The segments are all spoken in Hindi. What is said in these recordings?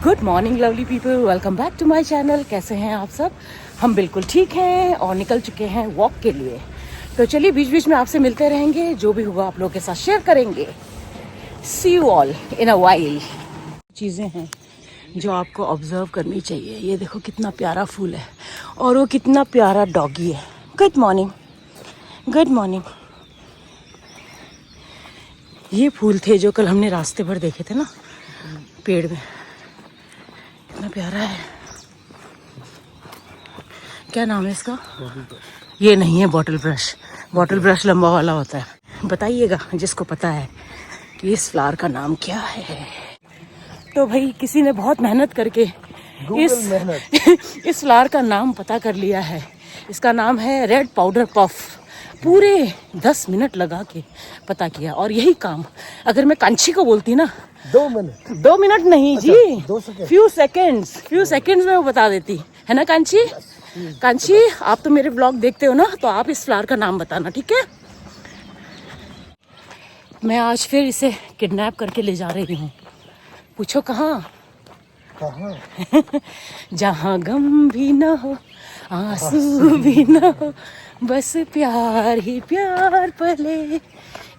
Good morning lovely people, welcome back to my channel. कैसे हैं आप सब? हम बिल्कुल ठीक हैं और निकल चुके हैं वॉक के लिए। तो चलिए बीच बीच में आपसे मिलते रहेंगे, जो भी हुआ आप लोगों के साथ शेयर करेंगे। See you all in a while. चीज़ें हैं जो आपको ऑब्जर्व करनी चाहिए। ये देखो कितना प्यारा फूल है और वो कितना प्यारा डॉगी है। Good morning, good morning. ये फूल थे जो कल हमने रास्ते पर देखे थे ना, पेड़ में। कितना प्यारा है। क्या नाम है इसका? ये नहीं है बॉटल ब्रश। बॉटल ब्रश लंबा वाला होता है। बताइएगा जिसको पता है कि इस फ्लावर का नाम क्या है। तो भाई किसी ने बहुत मेहनत करके इस फ्लावर का नाम पता कर लिया है। इसका नाम है रेड पाउडर पफ। पूरे 10 मिनट लगा के पता किया। और यही काम अगर मैं कांची को बोलती ना, 2 मिनट नहीं जी, फ्यू सेकेंड्स में वो बता देती है ना। कांची, कांची आप तो मेरे ब्लॉग देखते हो ना, तो आप इस फ्लावर का नाम बताना, ठीक है? मैं आज फिर इसे किडनैप करके ले जा रही हूँ। पूछो कहाँ? जहाँ गम भी ना हो, आंसू भी ना हो, बस प्यार ही प्यार पले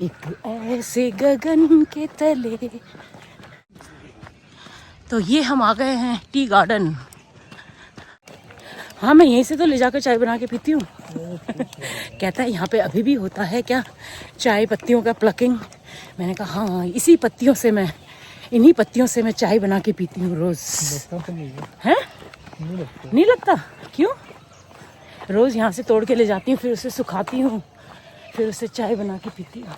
एक ऐसे गगन के तले। तो ये हम आ गए हैं टी गार्डन। हाँ, मैं यहीं से तो ले जाकर चाय बना के पीती हूँ। कहता है यहाँ पे अभी भी होता है क्या चाय पत्तियों का प्लकिंग? मैंने कहा हाँ, इन्हीं पत्तियों से मैं चाय बना के पीती हूँ रोज। हैं? नहीं लगता? क्यों? रोज यहाँ से तोड़ के ले जाती हूँ, फिर उसे सुखाती हूँ, फिर उसे चाय बना के पीती हूँ।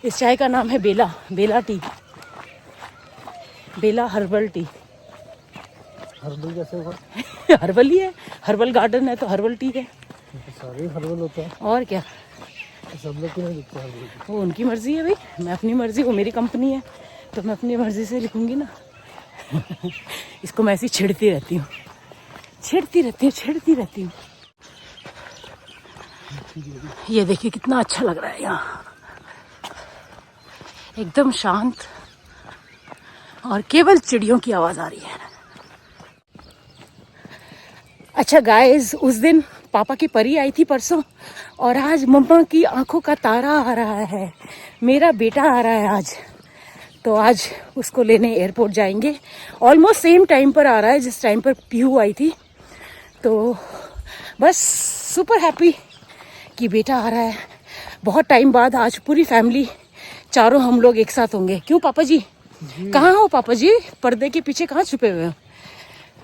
इस चाय का नाम है बेला टी। बेला हर्बल टी। हर्बल कैसे होगा? हर्बल ही है, हर्बल गार्डन है तो हर्बल टी है। सारे हर्बल होता है और क्या? सब लोग क्यों नहीं लिखते हर्बल? वो उनकी मर्जी है भाई, मैं अपनी मर्जी। वो मेरी कंपनी है तो मैं अपनी मर्जी से लिखूंगी ना। इसको मैं ऐसी छिड़ती रहती हूँ। ये देखिए कितना अच्छा लग रहा है यहाँ, एकदम शांत, और केवल चिड़ियों की आवाज आ रही है। अच्छा गाइस, उस दिन पापा की परी आई थी परसों, और आज मम्मा की आंखों का तारा आ रहा है। मेरा बेटा आ रहा है आज। तो आज उसको लेने एयरपोर्ट जाएंगे। ऑलमोस्ट सेम टाइम पर आ रहा है जिस टाइम पर पीहू आई थी। तो बस सुपर हैप्पी कि बेटा आ रहा है। बहुत टाइम बाद आज पूरी फैमिली, चारों हम लोग एक साथ होंगे। क्यों पापा जी? कहाँ हो पापा जी? पर्दे के पीछे कहाँ छुपे हुए हो?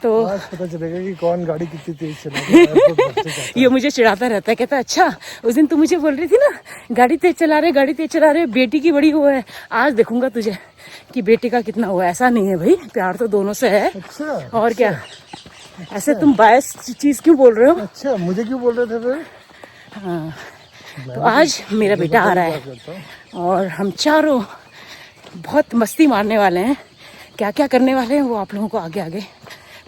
तो आज पता चलेगा कि कौन गाड़ी कितनी तेज चला रहा है। ये मुझे चिढ़ाता रहता है, कहता अच्छा उस दिन तू मुझे बोल रही थी ना गाड़ी तेज चला रहे, बेटी की बड़ी वो है। आज देखूंगा तुझे कि बेटी का कितना हुआ। ऐसा नहीं है भाई, प्यार तो दोनों से है। अच्छा, और क्या? ऐसे तुम बायस चीज क्यों बोल रहे हो? अच्छा, मुझे क्यों बोल रहे थे फिर? हाँ, तो आज मेरा बेटा आ रहा है और हम चारों बहुत मस्ती मारने वाले हैं। क्या क्या करने वाले हैं वो आप लोगों को आगे आगे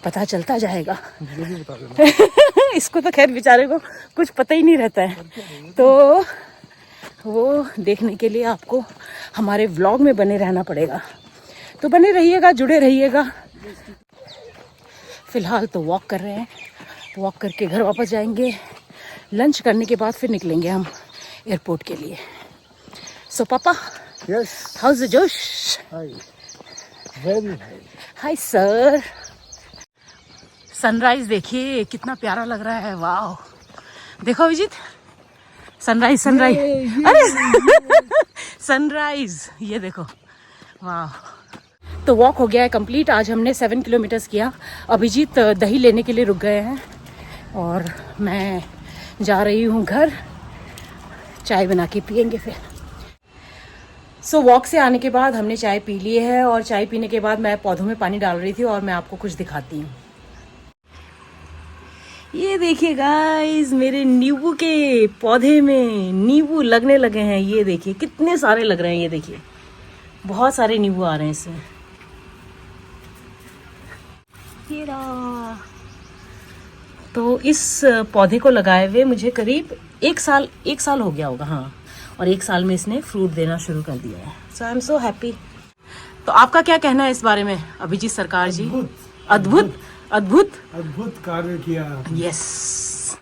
पता चलता जाएगा। मुझे भी बता देना। इसको तो खैर बेचारे को कुछ पता ही नहीं रहता है, तो वो देखने के लिए आपको हमारे व्लॉग में बने रहना पड़ेगा। तो बने रहिएगा, जुड़े रहिएगा। फिलहाल तो वॉक कर रहे हैं, वॉक करके घर वापस जाएंगे। लंच करने के बाद फिर निकलेंगे हम एयरपोर्ट के लिए। सो पापा, yes, how's the josh? High, very high. High sir. Sunrise देखिए कितना प्यारा लग रहा है। वाह, देखो अभिजीत, सनराइज। अरे सनराइज, ये देखो, वाह। तो वॉक हो गया है कंप्लीट। आज हमने 7 किलोमीटर्स किया। अभिजीत दही लेने के लिए रुक गए हैं और मैं जा रही हूँ घर। चाय बना के पियेंगे फिर। सो वॉक से आने के बाद हमने चाय पी ली है, और चाय पीने के बाद मैं पौधों में पानी डाल रही थी, और मैं आपको कुछ दिखाती हूँ। ये देखिए गाइस, मेरे नींबू के पौधे में नींबू लगने लगे हैं। ये देखिए कितने सारे लग रहे हैं। ये देखिए बहुत सारे नींबू आ रहे हैं इसमें। ये रहा। तो इस पौधे को लगाए हुए मुझे करीब एक साल हो गया होगा। हाँ, और 1 साल में इसने फ्रूट देना शुरू कर दिया है। सो आई एम सो हैप्पी। तो आपका क्या कहना है इस बारे में अभिजीत सरकार जी? अद्भुत अद्भुत अद्भुत कार्य किया। यस।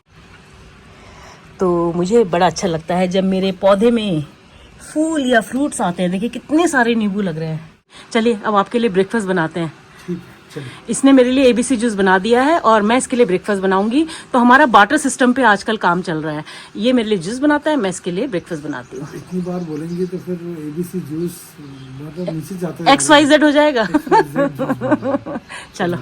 तो मुझे बड़ा अच्छा लगता है जब मेरे पौधे में फूल या फ्रूट्स आते हैं। देखिए कितने सारे नींबू लग रहे हैं। चलिए अब आपके लिए ब्रेकफास्ट बनाते हैं। ठीक, चलिए। इसने मेरे लिए एबीसी जूस बना दिया है और मैं इसके लिए ब्रेकफास्ट बनाऊंगी। तो हमारा बार्टर सिस्टम पे आजकल काम चल रहा है। ये मेरे लिए जूस बनाता है, मैं इसके लिए ब्रेकफास्ट बनाती हूँ। इतनी बार बोलेंगे तो फिर एबीसी जूस मतलब नीचे जाता है, XYZ हो जाएगा। चलो,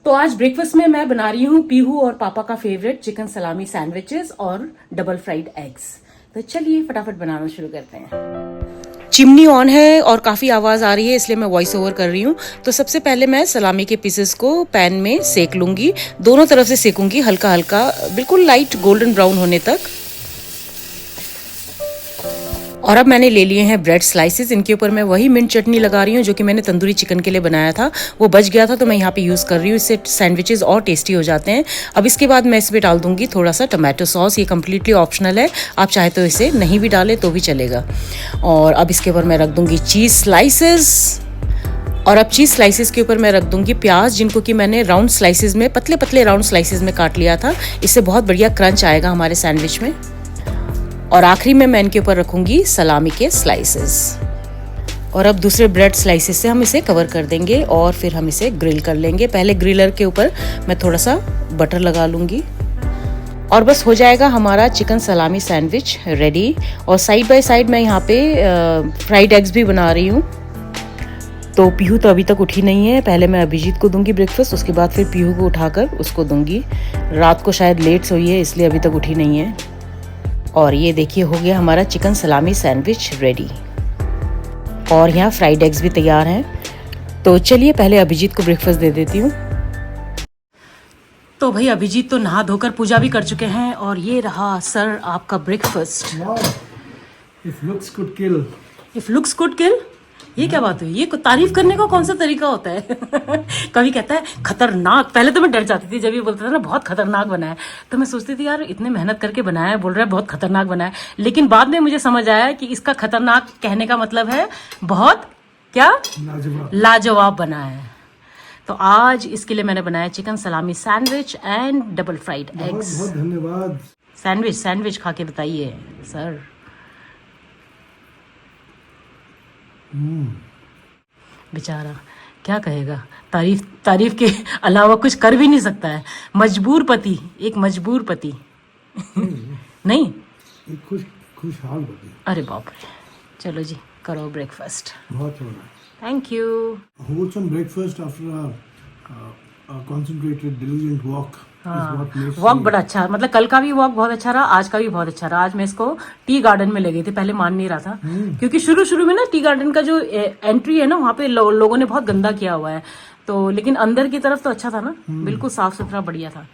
तो आज ब्रेकफास्ट में मैं बना रही हूँ पीहू और पापा का फेवरेट चिकन सलामी सैंडविचेस और डबल फ्राइड एग्स। तो चलिए फटाफट बनाना शुरू करते हैं। चिमनी ऑन है और काफ़ी आवाज़ आ रही है, इसलिए मैं वॉइस ओवर कर रही हूँ। तो सबसे पहले मैं सलामी के पीसेस को पैन में सेक लूँगी। दोनों तरफ से सेकूंगी, हल्का हल्का, बिल्कुल लाइट गोल्डन ब्राउन होने तक। और अब मैंने ले लिए हैं ब्रेड स्लाइसेस। इनके ऊपर मैं वही मिंट चटनी लगा रही हूँ जो कि मैंने तंदूरी चिकन के लिए बनाया था। वो बच गया था तो मैं यहाँ पे यूज़ कर रही हूँ। इससे सैंडविचेस और टेस्टी हो जाते हैं। अब इसके बाद मैं इसमें डाल दूंगी थोड़ा सा टमाटो सॉस। ये कम्प्लीटली ऑप्शनल है, आप चाहे तो इसे नहीं भी डालें तो भी चलेगा। और अब इसके ऊपर मैं रख दूंगी चीज़ स्लाइसेस। और अब चीज़ स्लाइसेस के ऊपर मैं रख दूंगी प्याज, जिनको कि मैंने राउंड स्लाइसेस में, पतले पतले राउंड स्लाइसेस में काट लिया था। इससे बहुत बढ़िया क्रंच आएगा हमारे सैंडविच में। और आखिरी में मैं इनके ऊपर रखूंगी सलामी के स्लाइसेस। और अब दूसरे ब्रेड स्लाइसेस से हम इसे कवर कर देंगे और फिर हम इसे ग्रिल कर लेंगे। पहले ग्रिलर के ऊपर मैं थोड़ा सा बटर लगा लूंगी और बस हो जाएगा हमारा चिकन सलामी सैंडविच रेडी। और साइड बाय साइड मैं यहाँ पे फ्राइड एग्स भी बना रही हूँ। तो पीहू तो अभी तक उठी नहीं है। पहले मैं अभिजीत को दूंगी ब्रेकफास्ट, उसके बाद फिर पीहू को उठाकर उसको दूंगी। रात को शायद लेट सोई है इसलिए अभी तक उठी नहीं है। और ये देखिए हो गया हमारा चिकन सलामी सैंडविच रेडी। और यहाँ फ्राइड एग्स भी तैयार हैं। तो चलिए पहले अभिजीत को ब्रेकफास्ट दे देती हूँ। तो भाई अभिजीत तो नहा धोकर पूजा भी कर चुके हैं और ये रहा सर आपका breakfast. If looks could kill. If looks could किल, ये क्या बात हुई? ये तारीफ करने का कौन सा तरीका होता है? कभी कहता है खतरनाक। पहले तो मैं डर जाती थी जब ये बोलता था ना बहुत खतरनाक बना है, तो मैं सोचती थी यार इतने मेहनत करके बनाया है, बोल रहा है बहुत खतरनाक बना है। लेकिन बाद में मुझे समझ आया कि इसका खतरनाक कहने का मतलब है बहुत क्या लाजवाब बना है। तो आज इसके लिए मैंने बनाया chicken salami sandwich and double fried eggs. बहुत धन्यवाद। सैंडविच खा के बताइए सर। बेचारा क्या कहेगा, तारीफ के अलावा कुछ कर भी नहीं सकता है। मजबूर पति, एक मजबूर पति। नहीं एक खुशहाल पति। अरे बाप रे। चलो जी करो ब्रेकफास्ट। बहुत हो रहा है। Thank you. Wholesome breakfast after a concentrated, diligent walk. Walk बड़ा अच्छा, मतलब कल का भी वॉक बहुत अच्छा रहा, आज का भी बहुत अच्छा रहा। आज मैं इसको टी गार्डन में ले गई थी, पहले मान नहीं रहा था क्योंकि शुरू में ना टी गार्डन का जो एंट्री है ना वहाँ पे लोगों ने बहुत गंदा किया हुआ है। तो लेकिन अंदर की तरफ तो अच्छा था ना, बिल्कुल साफ सुथरा बढ़िया था।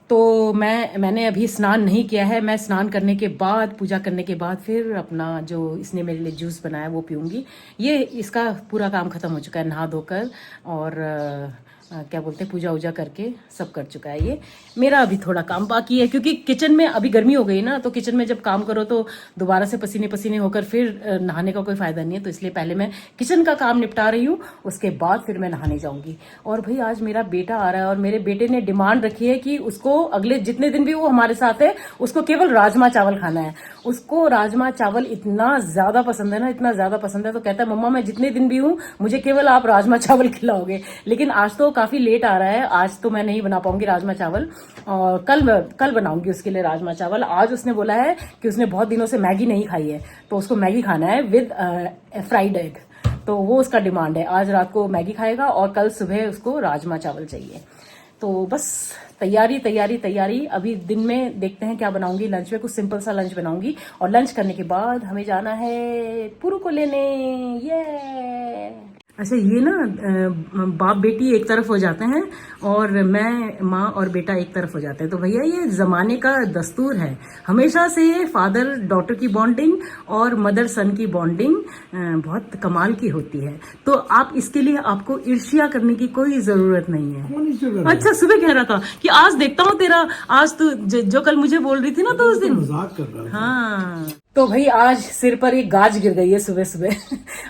तो मैंने अभी स्नान नहीं किया है। मैं स्नान करने के बाद, पूजा करने के बाद फिर अपना जो इसने मेरे लिए जूस बनाया वो पीऊंगी। ये इसका पूरा काम खत्म हो चुका है, नहा धोकर और क्या बोलते हैं पूजा वूजा करके सब कर चुका है। ये मेरा अभी थोड़ा काम बाकी है क्योंकि किचन में अभी गर्मी हो गई ना, तो किचन में जब काम करो तो दोबारा से पसीने पसीने होकर फिर नहाने का कोई फायदा नहीं है। तो इसलिए पहले मैं किचन का काम निपटा रही हूँ, उसके बाद फिर मैं नहाने जाऊंगी। और भाई आज मेरा बेटा आ रहा है और मेरे बेटे ने डिमांड रखी है कि उसको अगले जितने दिन भी वो हमारे साथ है उसको केवल राजमा चावल खाना है। उसको राजमा चावल इतना ज्यादा पसंद है ना, इतना ज्यादा पसंद है। तो कहता है मम्मा मैं जितने दिन भी हूँ मुझे केवल आप राजमा चावल खिलाओगे। लेकिन आज तो काफी लेट आ रहा है, आज तो मैं नहीं बना पाऊंगी राजमा चावल। और कल बनाऊंगी उसके लिए राजमा चावल। आज उसने बोला है कि उसने बहुत दिनों से मैगी नहीं खाई है, तो उसको मैगी खाना है विद फ्राइड एग। तो वो उसका डिमांड है, आज रात को मैगी खाएगा और कल सुबह उसको राजमा चावल चाहिए। तो बस तैयारी। अभी दिन में देखते हैं क्या बनाऊंगी। लंच में कुछ सिंपल सा लंच बनाऊंगी और लंच करने के बाद हमें जाना है पुरु को लेने। ये अच्छा, ये ना बाप बेटी एक तरफ हो जाते हैं और मैं माँ और बेटा एक तरफ हो जाते हैं। तो भैया ये जमाने का दस्तूर है, हमेशा से फादर डॉटर की बॉन्डिंग और मदर सन की बॉन्डिंग बहुत कमाल की होती है। तो आप इसके लिए आपको ईर्ष्या करने की कोई जरूरत नहीं है। अच्छा, सुबह कह रहा था कि आज देखता हूँ तेरा, आज तू जो कल मुझे बोल रही थी ना तो उस दिन मजाक कर रहा था। हाँ, तो भाई आज सिर पर एक गाज गिर गई है सुबह सुबह।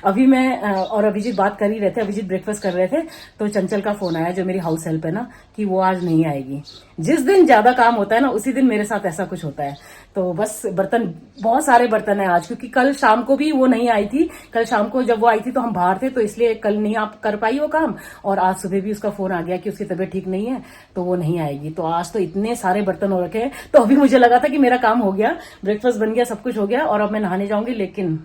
अभी मैं और अभिजीत बात कर ही रहे थे, अभिजीत ब्रेकफास्ट कर रहे थे, तो चंचल का फोन आया जो मेरी हाउस हेल्प है ना, कि वो आज नहीं आएगी। जिस दिन ज्यादा काम होता है ना उसी दिन मेरे साथ ऐसा कुछ होता है। तो बस बर्तन, बहुत सारे बर्तन है आज, क्योंकि कल शाम को भी वो नहीं आई थी। कल शाम को जब वो आई थी तो हम बाहर थे, तो इसलिए कल नहीं आप कर पाई वो काम। और आज सुबह भी उसका फोन आ गया कि उसकी तबीयत ठीक नहीं है तो वो नहीं आएगी। तो आज तो इतने सारे बर्तन हो रखे हैं। तो अभी मुझे लगा था कि मेरा काम हो गया, ब्रेकफास्ट बन गया, सब कुछ हो गया और अब मैं नहाने जाऊंगी, लेकिन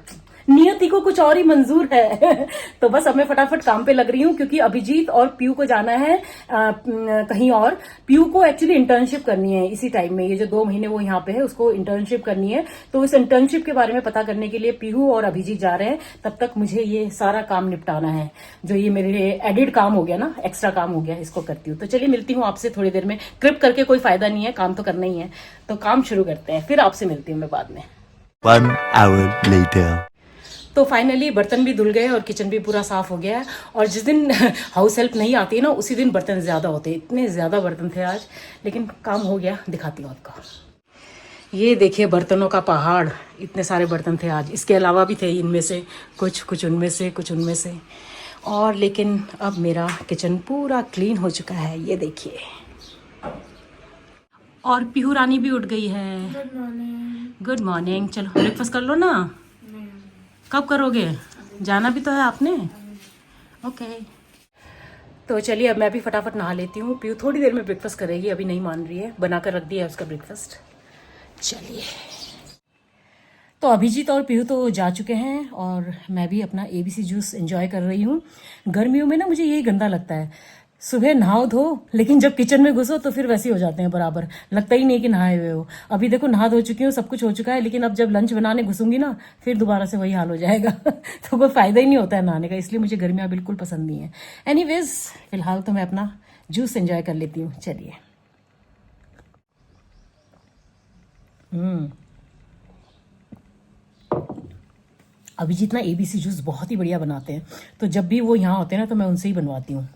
नियति को कुछ और ही मंजूर है। तो बस अब मैं फटाफट काम पे लग रही हूँ, क्योंकि अभिजीत और पीयू को जाना है कहीं और। पीयू को एक्चुअली इंटर्नशिप करनी है इसी टाइम में, ये जो 2 महीने वो यहाँ पे है उसको इंटर्नशिप करनी है। तो इस इंटर्नशिप के बारे में पता करने के लिए पीयू और अभिजीत जा रहे हैं। तब तक मुझे ये सारा काम निपटाना है, जो ये मेरे एडिड काम हो गया ना, एक्स्ट्रा काम हो गया, इसको करती हूँ। तो चलिए मिलती हूँ आपसे थोड़ी देर में। क्रिप करके कोई फायदा नहीं है, काम तो करना ही है। तो काम शुरू करते हैं, फिर आपसे मिलती हूँ मैं बाद में। 1 hour later. तो फाइनली बर्तन भी धुल गए और किचन भी पूरा साफ हो गया है। और जिस दिन हाउस हेल्प नहीं आती है ना उसी दिन बर्तन ज्यादा होते हैं। इतने ज्यादा बर्तन थे आज, लेकिन काम हो गया। दिखाती हूँ आपको। ये देखिए बर्तनों का पहाड़, इतने सारे बर्तन थे आज। इसके अलावा भी थे इनमें से कुछ उनमें से, कुछ उनमें से। और लेकिन अब मेरा किचन पूरा क्लीन हो चुका है, ये देखिए। और पीहू रानी भी उठ गई है। Good morning. Good morning. चलो ब्रेकफास्ट कर लो ना। कब करोगे? जाना भी तो है आपने। ओके। तो चलिए अब मैं भी फटाफट नहा लेती हूँ। पीयू थोड़ी देर में ब्रेकफास्ट करेगी, अभी नहीं मान रही है, बनाकर रख दिया है उसका ब्रेकफास्ट। चलिए। तो अभिजीत और पीयू तो जा चुके हैं और मैं भी अपना ABC जूस एंजॉय कर रही हूँ। गर्मियों में ना मुझे यही गंदा लगता है, सुबह नहाओ धो, लेकिन जब किचन में घुसो तो फिर वैसे हो जाते हैं बराबर, लगता ही नहीं कि नहाए हुए हो। अभी देखो नहा धो चुकी हूँ, सब कुछ हो चुका है, लेकिन अब जब लंच बनाने घुसूंगी ना फिर दोबारा से वही हाल हो जाएगा। तो कोई फायदा ही नहीं होता है नहाने का, इसलिए मुझे गर्मियाँ बिल्कुल पसंद नहीं है। एनीवेज फिलहाल तो मैं अपना जूस एंजॉय कर लेती हूँ। चलिए। अभिजीत ना ABC जूस बहुत ही बढ़िया बनाते हैं, तो जब भी वो यहाँ होते हैं ना तो मैं उनसे ही बनवाती हूँ।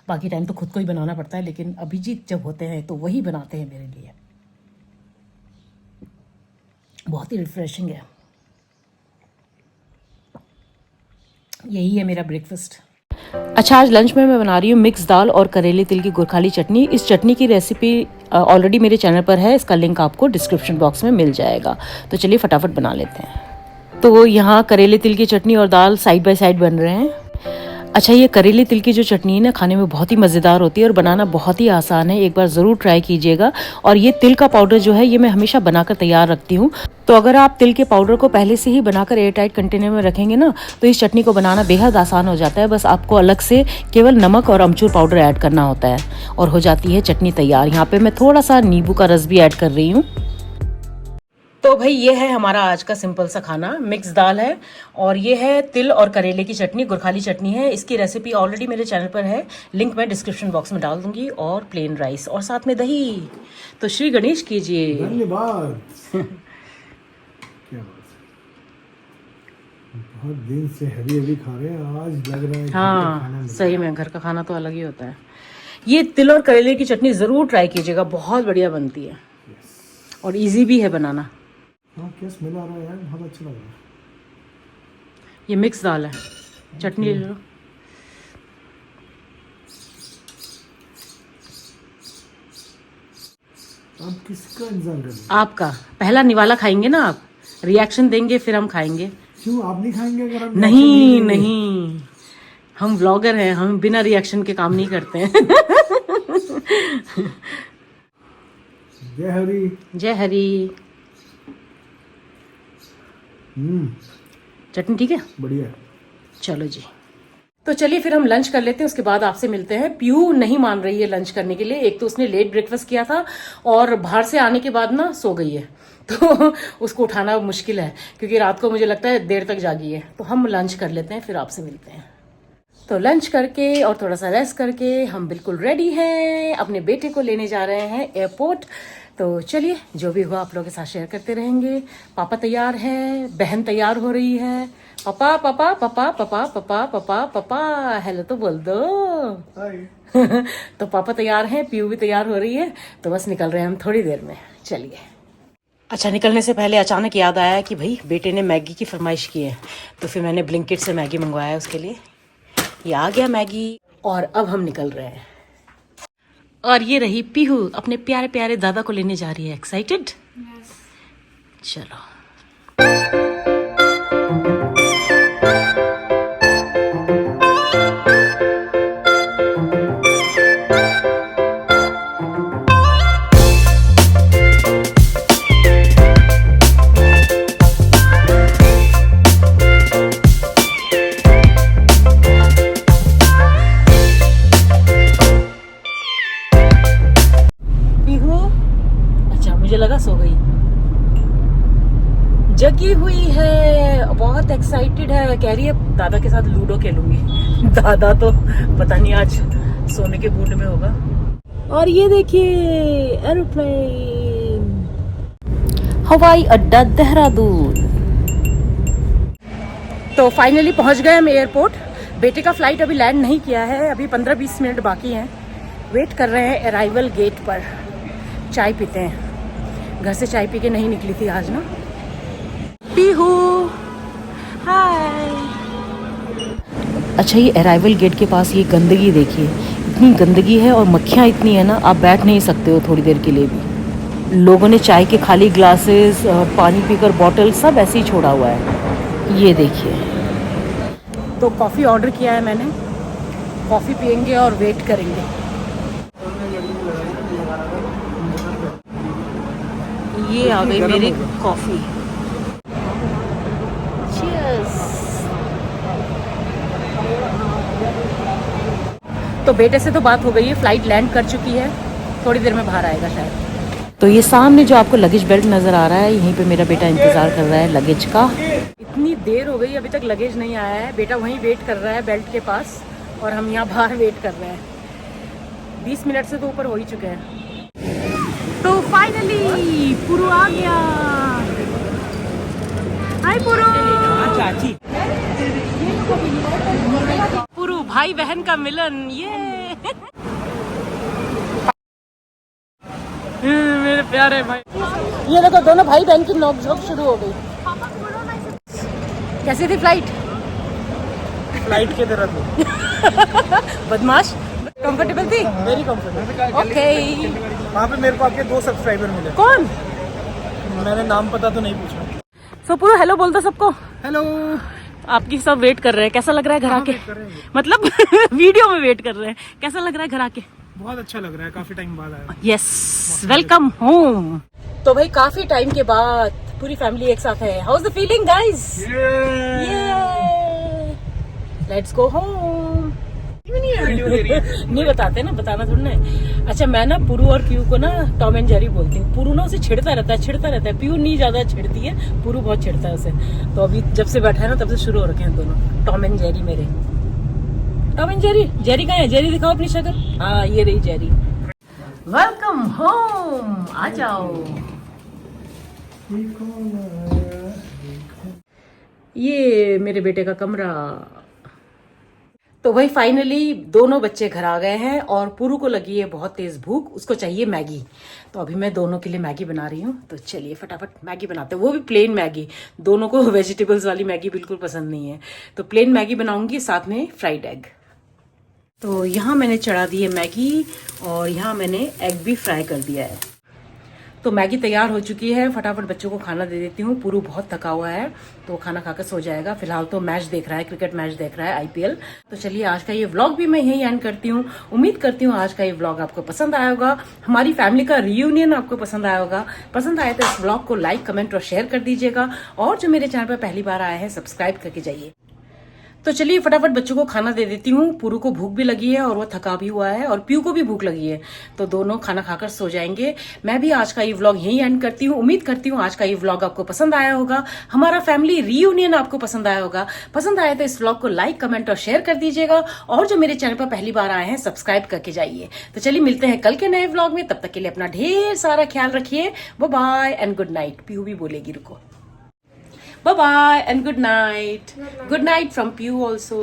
बाकी टाइम तो खुद को ही बनाना पड़ता है, लेकिन अभिजीत जब होते हैं तो वही बनाते हैं मेरे लिए। बहुत ही रिफ्रेशिंग है। यही है मेरा ब्रेकफास्ट। अच्छा, आज लंच में मैं बना रही हूँ मिक्स दाल और करेले तिल की गुरखाली चटनी। इस चटनी की रेसिपी ऑलरेडी मेरे चैनल पर है, इसका लिंक आपको डिस्क्रिप्शन बॉक्स में मिल जाएगा। तो चलिए फटाफट बना लेते हैं। तो यहाँ करेले तिल की चटनी और दाल साइड बाय साइड बन रहे हैं। अच्छा, ये करेले तिल की जो चटनी है ना, खाने में बहुत ही मज़ेदार होती है और बनाना बहुत ही आसान है। एक बार ज़रूर ट्राई कीजिएगा। और ये तिल का पाउडर जो है ये मैं हमेशा बनाकर तैयार रखती हूँ। तो अगर आप तिल के पाउडर को पहले से ही बनाकर एयरटाइट कंटेनर में रखेंगे ना तो इस चटनी को बनाना बेहद आसान हो जाता है। बस आपको अलग से केवल नमक और अमचूर पाउडर ऐड करना होता है और हो जाती है चटनी तैयार। यहाँ पे मैं थोड़ा सा नींबू का रस भी ऐड कर रही हूँ। तो भाई ये है हमारा आज का सिंपल सा खाना। मिक्स दाल है और ये है तिल और करेले की चटनी, गुरखाली चटनी है। इसकी रेसिपी ऑलरेडी मेरे चैनल पर है, लिंक मैं डिस्क्रिप्शन बॉक्स में डाल दूंगी। और प्लेन राइस और साथ में दही। तो श्री गणेश कीजिए। धन्यवाद। क्या बात है, बहुत दिन से हैवी खा रहे हैं, आज लग रहा है हाँ सही में घर का खाना तो अलग ही होता है। ये तिल और करेले की चटनी जरूर ट्राई कीजिएगा, बहुत बढ़िया बनती है और इजी भी है बनाना। हाँ, क्या स्मेल आ रहा है यार, बहुत अच्छा लग रहा है। ये मिक्स दाल है, चटनी ले लो। आप किसका इंतजार कर रहे हैं? आपका पहला निवाला खाएंगे ना आप, रिएक्शन देंगे फिर हम खाएंगे। क्यों आप नहीं खाएंगे? अगर हम नहीं नहीं, हम व्लॉगर हैं, हम बिना रिएक्शन के काम नहीं करते हैं। जय हरी। जय हरी। चटनी ठीक है, बढ़िया। चलो जी। तो चलिए फिर हम लंच कर लेते हैं, उसके बाद आपसे मिलते हैं। पीयू नहीं मान रही है लंच करने के लिए। एक तो उसने लेट ब्रेकफास्ट किया था और बाहर से आने के बाद ना सो गई है, तो उसको उठाना मुश्किल है क्योंकि रात को मुझे लगता है देर तक जागी है। तो हम लंच कर लेते हैं, फिर आपसे मिलते हैं। तो लंच करके और थोड़ा सा रेस्ट करके हम बिल्कुल रेडी हैं, अपने बेटे को लेने जा रहे हैं एयरपोर्ट। तो चलिए जो भी हुआ आप लोगों के साथ शेयर करते रहेंगे। पापा तैयार है, बहन तैयार हो रही है। पापा पापा पापा पापा पापा पापा पापा हेलो तो बोल दो। तो पापा तैयार हैं, पीयू भी तैयार हो रही है, तो बस निकल रहे हैं हम थोड़ी देर में। चलिए। अच्छा, निकलने से पहले अचानक याद आया कि भाई बेटे ने मैगी की फरमाइश की है, तो फिर मैंने ब्लिंकिट से मैगी मंगवाया उसके लिए। ये आ गया मैगी और अब हम निकल रहे हैं। और ये रही पीहू अपने प्यारे प्यारे दादा को लेने जा रही है। एक्साइटेड? चलो। मुझे लगा सो गई। जगी हुई है, बहुत एक्साइटेड है, कह रही है दादा के साथ लूडो खेलूंगी। दादा तो पता नहीं आज सोने के मूड में होगा। और ये देखिए एरोप्लेन, हवाई अड्डा देहरादून। तो फाइनली पहुंच गए हम एयरपोर्ट। बेटे का फ्लाइट अभी लैंड नहीं किया है, अभी 15-20 मिनट बाकी हैं। वेट कर रहे हैं अराइवल गेट पर। चाय पीते हैं, घर से चाय पी के नहीं निकली थी आज ना। पीहू हाय। अच्छा, ये अराइवल गेट के पास ये गंदगी देखिए, इतनी गंदगी है और मक्खियाँ इतनी है ना, आप बैठ नहीं सकते हो थोड़ी देर के लिए भी। लोगों ने चाय के खाली ग्लासेस और पानी पीकर बॉटल सब ऐसे ही छोड़ा हुआ है। ये देखिए। तो कॉफ़ी ऑर्डर किया है मैंने, कॉफ़ी पियेंगे और वेट करेंगे। ये आ गई मेरी कॉफी। चीयर्स। तो बेटे से तो बात हो गई है, फ्लाइट लैंड कर चुकी है, थोड़ी देर में बाहर आएगा शायद। तो ये सामने जो आपको लगेज बेल्ट नजर आ रहा है, यहीं पे मेरा बेटा इंतजार कर रहा है लगेज का। इतनी देर हो गई, अभी तक लगेज नहीं आया है। बेटा वहीं वेट कर रहा है बेल्ट के पास और हम यहाँ बाहर वेट कर रहे हैं। 20 मिनट से तो ऊपर हो ही चुके हैं। तो फाइनली पुरु आ गया। हाय पुरु। चाची। पुरु भाई बहन का मिलन। ये मेरे प्यारे भाई। ये देखो दोनों भाई बहन की नोक-झोंक शुरू हो गई। कैसी थी फ्लाइट? फ्लाइट के तरह थी। बदमाश। कंफर्टेबल थी? Very comfortable. ओके। वहाँ पे मेरे को आपके 2 सब्सक्राइबर मिले। कौन? मैंने नाम पता तो नहीं पूछा। सो पूरा हेलो बोल दो सबको। हेलो। आपकी सब वेट कर रहे हैं। कैसा लग रहा है घर आके? मतलब वीडियो में वेट कर रहे हैं। कैसा लग रहा है घर आके? बहुत अच्छा लग रहा है, काफी टाइम बाद आया। Yes, welcome home. तो भाई काफी टाइम के बाद पूरी फैमिली एक साथ है। How is the feeling guys? Let's go home. नहीं बताते ना, बताना थोड़ा ना है। अच्छा, मैं ना पुरु और प्यू को ना टॉम एंड जेरी बोलती हूँ। पुरु ना उसे छिड़ता रहता है। प्यू नहीं ज्यादा छिड़ती है, पुरु बहुत छिड़ता है उसे। तो अभी जब से बैठा है ना तब से शुरू हो रखे हैं दोनों टॉम एंड जेरी मेरे। Tom and Jerry. जेरी कहाँ है? जेरी दिखाओ अपनी शक्ल। हाँ, ये रही जेरी। Welcome home. आ जाओ। ये मेरे बेटे का कमरा। तो भाई फाइनली दोनों बच्चे घर आ गए हैं और पुरु को लगी है बहुत तेज भूख, उसको चाहिए मैगी। तो अभी मैं दोनों के लिए मैगी बना रही हूँ। तो चलिए फटाफट मैगी बनाते हैं, वो भी प्लेन मैगी। दोनों को वेजिटेबल्स वाली मैगी बिल्कुल पसंद नहीं है, तो प्लेन मैगी बनाऊंगी, साथ में फ्राइड एग। तो यहाँ मैंने चढ़ा दी है मैगी और यहाँ मैंने एग भी फ्राई कर दिया है। तो मैगी तैयार हो चुकी है, फटाफट बच्चों को खाना दे देती हूँ। पुरु बहुत थका हुआ है तो खाना खाकर सो जाएगा। फिलहाल तो मैच देख रहा है, क्रिकेट मैच देख रहा है, आईपीएल। तो चलिए आज का ये व्लॉग भी मैं यहीं एंड करती हूँ। उम्मीद करती हूँ आज का ये व्लॉग आपको पसंद आया होगा, हमारी फैमिली का रियूनियन आपको पसंद आया होगा। पसंद आए तो इस व्लॉग को लाइक, कमेंट और शेयर कर दीजिएगा। और जो मेरे चैनल पर पहली बार आए हैं सब्सक्राइब करके जाइए। तो चलिए फटाफट बच्चों को खाना दे देती हूँ। पुरु को भूख भी लगी है और वो थका भी हुआ है, और प्यू को भी भूख लगी है, तो दोनों खाना खाकर सो जाएंगे। मैं भी आज का ये व्लॉग यहीं एंड करती हूँ। उम्मीद करती हूँ आज का ये व्लॉग आपको पसंद आया होगा, हमारा फैमिली रीयूनियन आपको पसंद आया होगा। पसंद आया तो इस व्लॉग को लाइक, कमेंट और शेयर कर दीजिएगा। और जो मेरे चैनल पर पहली बार आए हैं सब्सक्राइब करके जाइए। तो चलिए मिलते हैं कल के नए व्लॉग में, तब तक के लिए अपना ढेर सारा ख्याल रखिए। Bye bye and good night. प्यू भी बोलेगी, रुको। Bye bye and good night. Good night from Pew also.